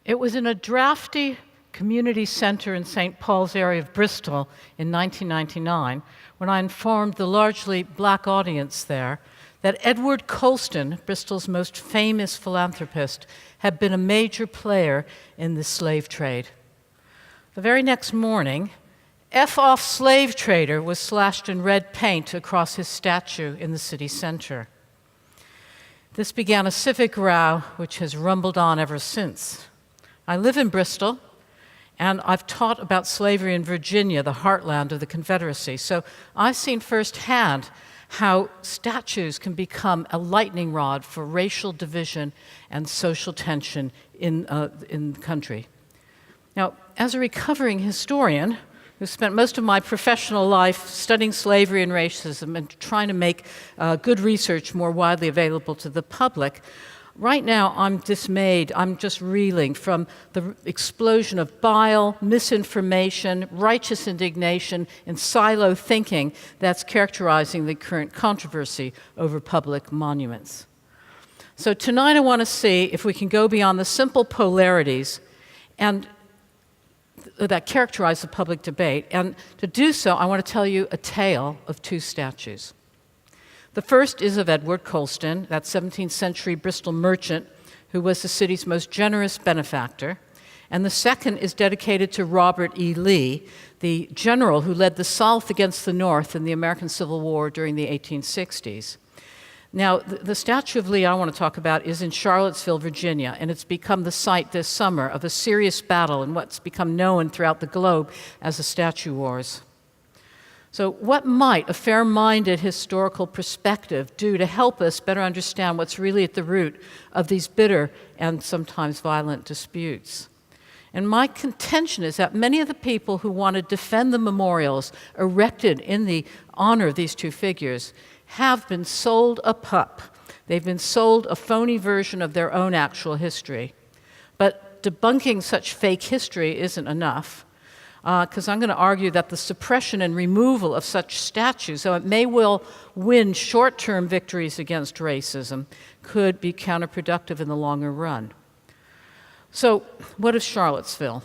It was in a drafty community center in St. Paul's area of Bristol in 1999 when I informed the largely black audience there that Edward Colston, Bristol's most famous philanthropist, had been a major player in the slave trade. The very next morning, "F off slave trader" was slashed in red paint across his statue in the city center. This began a civic row which has rumbled on ever since. I live in Bristol, and I've taught about slavery in Virginia, the heartland of the Confederacy, so I've seen firsthand how statues can become a lightning rod for racial division and social tension in the country. Now, as a recovering historian who spent most of my professional life studying slavery and racism and trying to make good research more widely available to the public, right now I'm dismayed. I'm just reeling from the explosion of bile, misinformation, righteous indignation, and silo thinking that's characterizing the current controversy over public monuments. So tonight I want to see if we can go beyond the simple polarities and that characterize the public debate. And to do so, I want to tell you a tale of two statues. The first is of Edward Colston, that 17th century Bristol merchant who was the city's most generous benefactor. And the second is dedicated to Robert E. Lee, the general who led the South against the North in the American Civil War during the 1860s. Now, the statue of Lee I want to talk about is in Charlottesville, Virginia, and it's become the site this summer of a serious battle in what's become known throughout the globe as the Statue Wars. So what might a fair-minded historical perspective do to help us better understand what's really at the root of these bitter and sometimes violent disputes? And my contention is that many of the people who want to defend the memorials erected in the honor of these two figures have been sold a pup. They've been sold a phony version of their own actual history. But debunking such fake history isn't enough, because I'm going to argue that the suppression and removal of such statues, though it may well win short-term victories against racism, could be counterproductive in the longer run. So what is Charlottesville?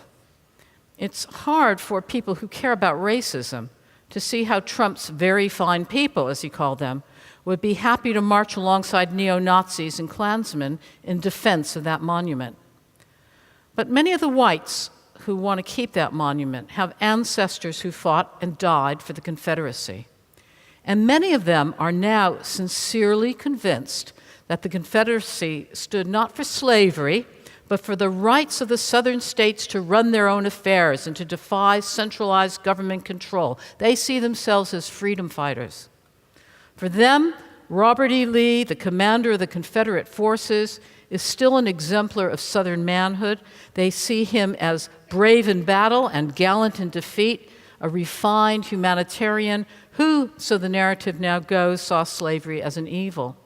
It's hard for people who care about racism to see how Trump's very fine people, as he called them, would be happy to march alongside neo-Nazis and Klansmen in defense of that monument. But many of the whites who want to keep that monument have ancestors who fought and died for the Confederacy. And many of them are now sincerely convinced that the Confederacy stood not for slavery, but for the rights of the southern states to run their own affairs and to defy centralized government control. They see themselves as freedom fighters. For them, Robert E. Lee, the commander of the Confederate forces, is still an exemplar of Southern manhood. They see him as brave in battle and gallant in defeat, a refined humanitarian who, so the narrative now goes, saw slavery as an evil.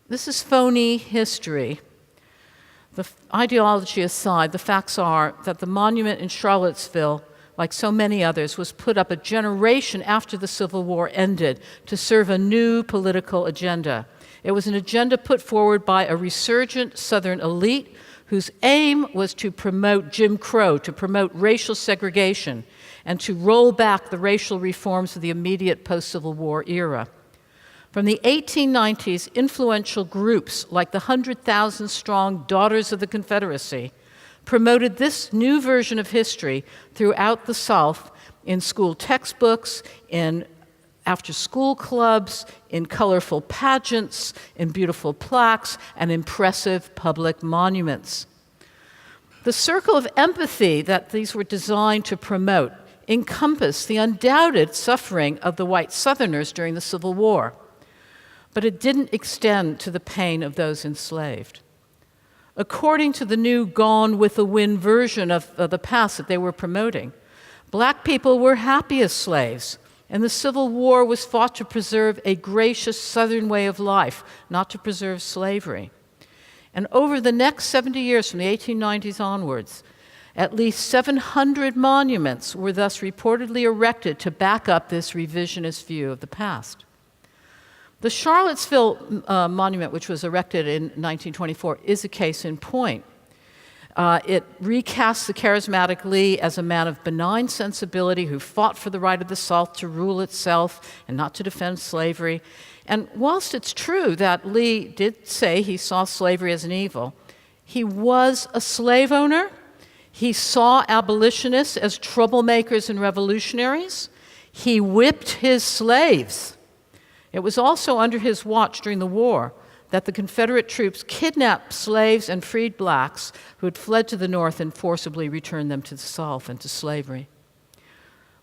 This is phony history. The ideology aside, the facts are that the monument in Charlottesville, like so many others, was put up a generation after the Civil War ended to serve a new political agenda. It was an agenda put forward by a resurgent Southern elite whose aim was to promote Jim Crow, to promote racial segregation, and to roll back the racial reforms of the immediate post-Civil War era. From the 1890s, influential groups like the 100,000-strong Daughters of the Confederacy promoted this new version of history throughout the South in school textbooks, in after-school clubs, in colorful pageants, in beautiful plaques, and impressive public monuments. The circle of empathy that these were designed to promote encompassed the undoubted suffering of the white Southerners during the Civil War, but it didn't extend to the pain of those enslaved. According to the new Gone with the Wind version of the past that they were promoting, black people were happy as slaves, and the Civil War was fought to preserve a gracious Southern way of life, not to preserve slavery. And over the next 70 years, from the 1890s onwards, at least 700 monuments were thus reportedly erected to back up this revisionist view of the past. The Charlottesville monument, which was erected in 1924, is a case in point. It recasts the charismatic Lee as a man of benign sensibility who fought for the right of the South to rule itself and not to defend slavery. And whilst it's true that Lee did say he saw slavery as an evil, he was a slave owner. He saw abolitionists as troublemakers and revolutionaries. He whipped his slaves. It was also under his watch during the war that the Confederate troops kidnapped slaves and freed blacks who had fled to the North and forcibly returned them to the South and to slavery.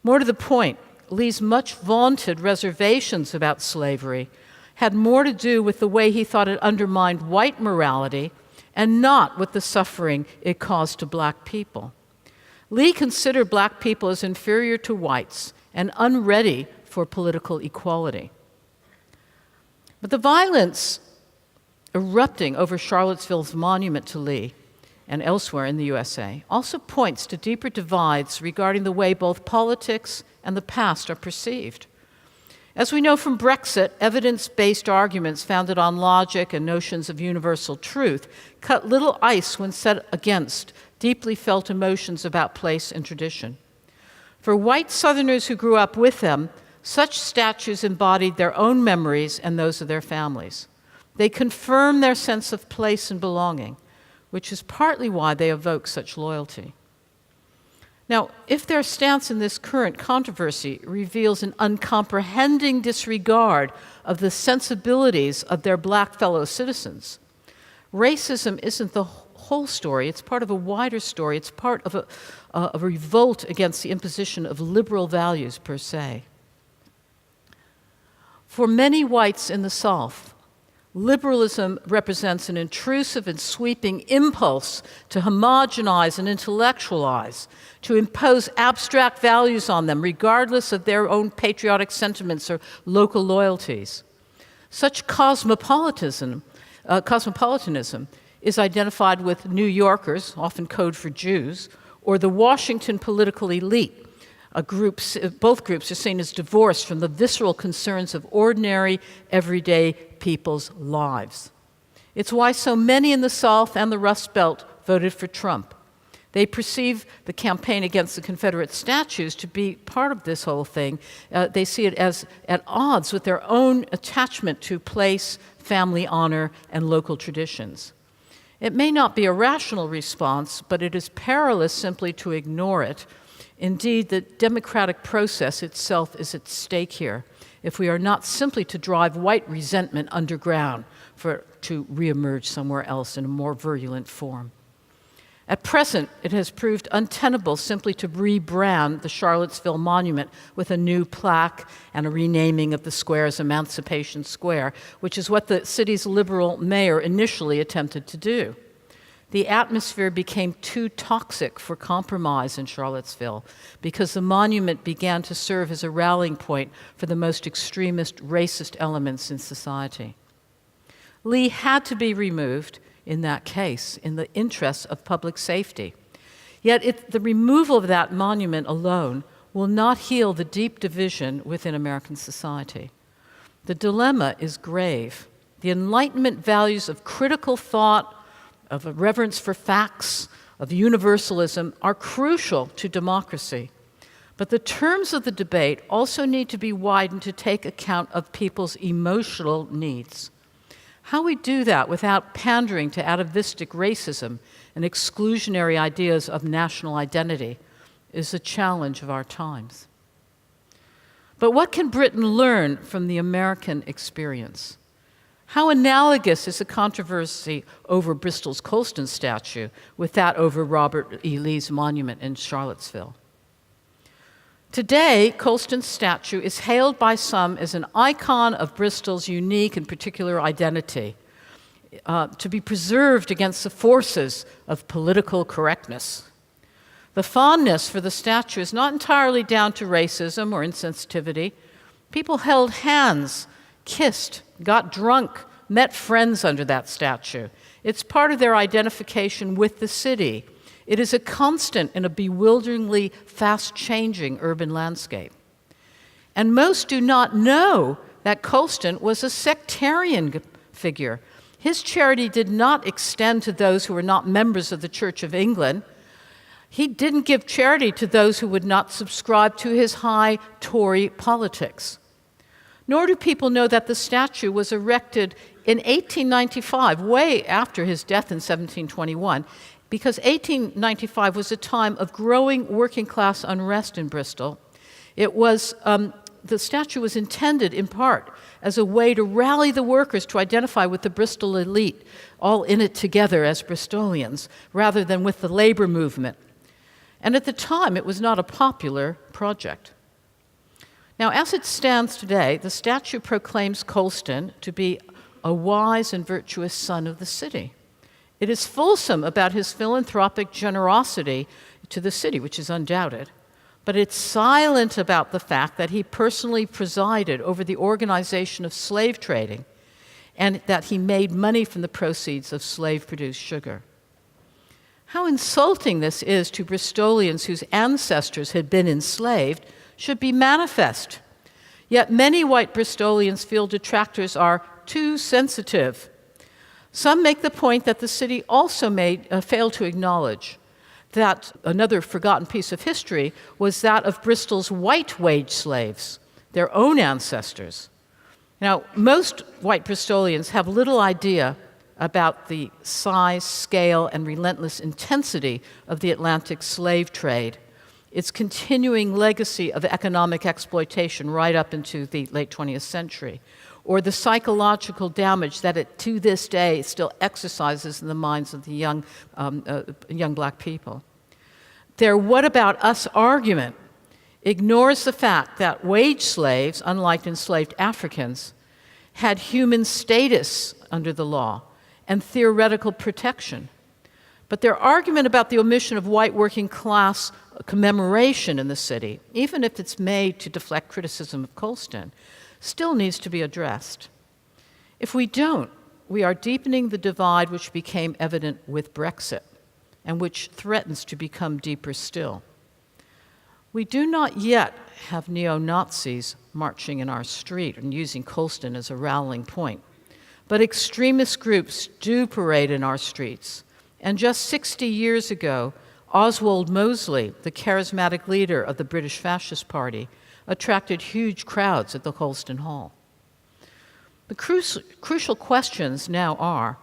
More to the point, Lee's much vaunted reservations about slavery had more to do with the way he thought it undermined white morality and not with the suffering it caused to black people. Lee considered black people as inferior to whites and unready for political equality. But the violence erupting over Charlottesville's monument to Lee and elsewhere in the USA also points to deeper divides regarding the way both politics and the past are perceived. As we know from Brexit, evidence-based arguments founded on logic and notions of universal truth cut little ice when set against deeply felt emotions about place and tradition. For white Southerners who grew up with them, such statues embodied their own memories and those of their families. They confirm their sense of place and belonging, which is partly why they evoke such loyalty. Now, if their stance in this current controversy reveals an uncomprehending disregard of the sensibilities of their black fellow citizens, racism isn't the whole story. It's part of a wider story. It's part of a revolt against the imposition of liberal values per se. For many whites in the South, liberalism represents an intrusive and sweeping impulse to homogenize and intellectualize, to impose abstract values on them, regardless of their own patriotic sentiments or local loyalties. Such cosmopolitanism is identified with New Yorkers, often code for Jews, or the Washington political elite. Both groups are seen as divorced from the visceral concerns of ordinary, everyday people's lives. It's why so many in the South and the Rust Belt voted for Trump. They perceive the campaign against the Confederate statues to be part of this whole thing. They see it as at odds with their own attachment to place, family honor, and local traditions. It may not be a rational response, but it is perilous simply to ignore it. Indeed, the democratic process itself is at stake here, if we are not simply to drive white resentment underground to reemerge somewhere else in a more virulent form. At present, it has proved untenable simply to rebrand the Charlottesville monument with a new plaque and a renaming of the square as Emancipation Square, which is what the city's liberal mayor initially attempted to do. The atmosphere became too toxic for compromise in Charlottesville because the monument began to serve as a rallying point for the most extremist, racist elements in society. Lee had to be removed in that case in the interests of public safety. Yet the removal of that monument alone will not heal the deep division within American society. The dilemma is grave. The Enlightenment values of critical thought, of a reverence for facts, of universalism, are crucial to democracy. But the terms of the debate also need to be widened to take account of people's emotional needs. How we do that without pandering to atavistic racism and exclusionary ideas of national identity is a challenge of our times. But what can Britain learn from the American experience? How analogous is the controversy over Bristol's Colston statue with that over Robert E. Lee's monument in Charlottesville? Today, Colston's statue is hailed by some as an icon of Bristol's unique and particular identity, to be preserved against the forces of political correctness. The fondness for the statue is not entirely down to racism or insensitivity. People held hands, kissed, got drunk, met friends under that statue. It's part of their identification with the city. It is a constant in a bewilderingly fast-changing urban landscape. And most do not know that Colston was a sectarian figure. His charity did not extend to those who were not members of the Church of England. He didn't give charity to those who would not subscribe to his high Tory politics. Nor do people know that the statue was erected in 1895, way after his death in 1721, because 1895 was a time of growing working-class unrest in Bristol. The statue was intended, in part, as a way to rally the workers to identify with the Bristol elite, all in it together as Bristolians, rather than with the labor movement. And at the time, it was not a popular project. Now, as it stands today, the statue proclaims Colston to be a wise and virtuous son of the city. It is fulsome about his philanthropic generosity to the city, which is undoubted, but it's silent about the fact that he personally presided over the organization of slave trading and that he made money from the proceeds of slave-produced sugar. How insulting this is to Bristolians whose ancestors had been enslaved should be manifest. Yet many white Bristolians feel detractors are too sensitive. Some make the point that the city also failed to acknowledge that another forgotten piece of history was that of Bristol's white wage slaves, their own ancestors. Now, most white Bristolians have little idea about the size, scale, and relentless intensity of the Atlantic slave trade, its continuing legacy of economic exploitation right up into the late 20th century, or the psychological damage that it, to this day, still exercises in the minds of the young black people. Their "what about us" argument ignores the fact that wage slaves, unlike enslaved Africans, had human status under the law and theoretical protection. But their argument about the omission of white working class commemoration in the city, even if it's made to deflect criticism of Colston, still needs to be addressed. If we don't, we are deepening the divide which became evident with Brexit and which threatens to become deeper still. We do not yet have neo-Nazis marching in our street and using Colston as a rallying point. But extremist groups do parade in our streets. And just 60 years ago, Oswald Mosley, the charismatic leader of the British Fascist Party, attracted huge crowds at the Colston Hall. The crucial questions now are,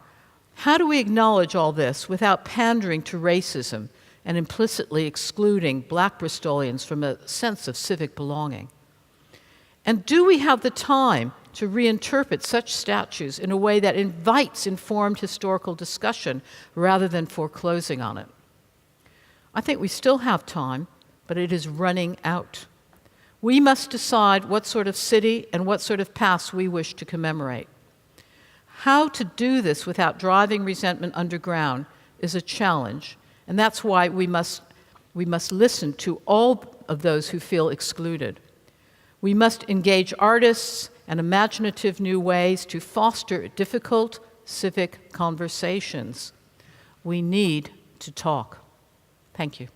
how do we acknowledge all this without pandering to racism and implicitly excluding black Bristolians from a sense of civic belonging? And do we have the time to reinterpret such statues in a way that invites informed historical discussion rather than foreclosing on it? I think we still have time, but it is running out. We must decide what sort of city and what sort of past we wish to commemorate. How to do this without driving resentment underground is a challenge, and that's why we must listen to all of those who feel excluded. We must engage artists and imaginative new ways to foster difficult civic conversations. We need to talk. Thank you.